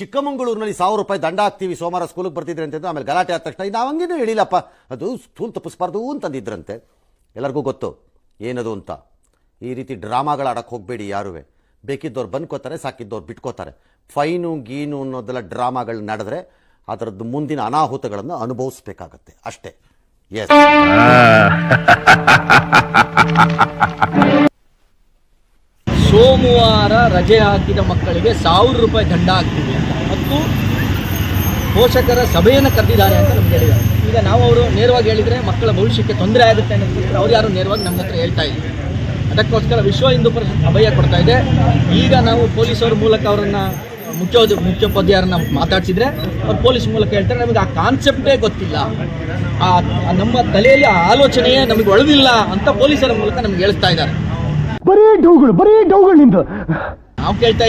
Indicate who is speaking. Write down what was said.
Speaker 1: ಚಿಕ್ಕಮಗಳೂರಿನಲ್ಲಿ 1000 ರೂಪಾಯಿ ದಂಡ ಹಾಕ್ತೀವಿ ಸೋಮವಾರ ಸ್ಕೂಲಿಗೆ ಬರ್ತಿದ್ರೆ ಅಂತ ಆಮೇಲೆ ಗಲಾಟೆ ಆದ ತಕ್ಷಣ ನಾವು ಹಂಗೇನೂ ಹೇಳಿಲ್ಲಪ್ಪ, ಅದು ಸ್ಕೂಲ್ ತಪ್ಪಿಸ್ಬಾರ್ದು ಅಂತಂದಿದ್ರಂತೆ. ಎಲ್ಲರಿಗೂ ಗೊತ್ತು ಏನದು ಅಂತ. ಈ ರೀತಿ ಡ್ರಾಮಾಗಳು ಆಡಕ್ಕೆ ಹೋಗಬೇಡಿ ಯಾರುವೆ. ಬೇಕಿದ್ದವ್ರು ಬಂದ್ಕೋತಾರೆ, ಸಾಕಿದ್ದವ್ರು ಬಿಟ್ಕೋತಾರೆ. ಫೈನು ಗೀನು ಅನ್ನೋದೆಲ್ಲ ಡ್ರಾಮಾಗಳು ನಡೆದ್ರೆ ಅದರದ್ದು ಮುಂದಿನ ಅನಾಹುತಗಳನ್ನು ಅನುಭವಿಸ್ಬೇಕಾಗತ್ತೆ ಅಷ್ಟೇ. ಎಸ್,
Speaker 2: ಸೋಮವಾರ ರಜೆ ಹಾಕಿದ ಮಕ್ಕಳಿಗೆ 1000 ರೂಪಾಯಿ ದಂಡ ಹಾಕ್ತೀವಿ ಅಂತ ಮತ್ತು ಪೋಷಕರ ಸಭೆಯನ್ನು ಕರೆದಿದ್ದಾರೆ ಅಂತ ನಮ್ಗೆ ಹೇಳಿದ್ದಾರೆ. ಈಗ ನಾವು ಅವರು ನೇರವಾಗಿ ಹೇಳಿದರೆ ಮಕ್ಕಳ ಭವಿಷ್ಯಕ್ಕೆ ತೊಂದರೆ ಆಗುತ್ತೆ ಅನ್ನೋದಕ್ಕೋಸ್ಕರ ಅವ್ರು ಯಾರು ನೇರವಾಗಿ ನಮ್ಮ ಹತ್ರ ಹೇಳ್ತಾ ಇಲ್ಲ. ಅದಕ್ಕೋಸ್ಕರ ವಿಶ್ವ ಹಿಂದೂ ಪರಿಷತ್ ಅಭಯ ಕೊಡ್ತಾ ಇದೆ. ಈಗ ನಾವು ಪೊಲೀಸರ ಮೂಲಕ ಅವರನ್ನು ಮುಖ್ಯೋಪಾಧ್ಯಾಯರನ್ನ ಮಾತಾಡಿಸಿದ್ರೆ ಅವ್ರು ಪೊಲೀಸ್ ಮೂಲಕ ಹೇಳ್ತಾರೆ ನಮಗೆ ಆ ಕಾನ್ಸೆಪ್ಟೇ ಗೊತ್ತಿಲ್ಲ, ನಮ್ಮ ತಲೆಯಲ್ಲಿ ಆ ಆಲೋಚನೆಯೇ ನಮಗೆ ಒಳದಿಲ್ಲ ಅಂತ ಪೊಲೀಸರ ಮೂಲಕ ನಮ್ಗೆ ಹೇಳ್ತಾ ಇದ್ದಾರೆ.
Speaker 3: ಬರೀ ಡೌಗಳು ನಿಂದು
Speaker 2: ನಾವು ಕೇಳ್ತಾ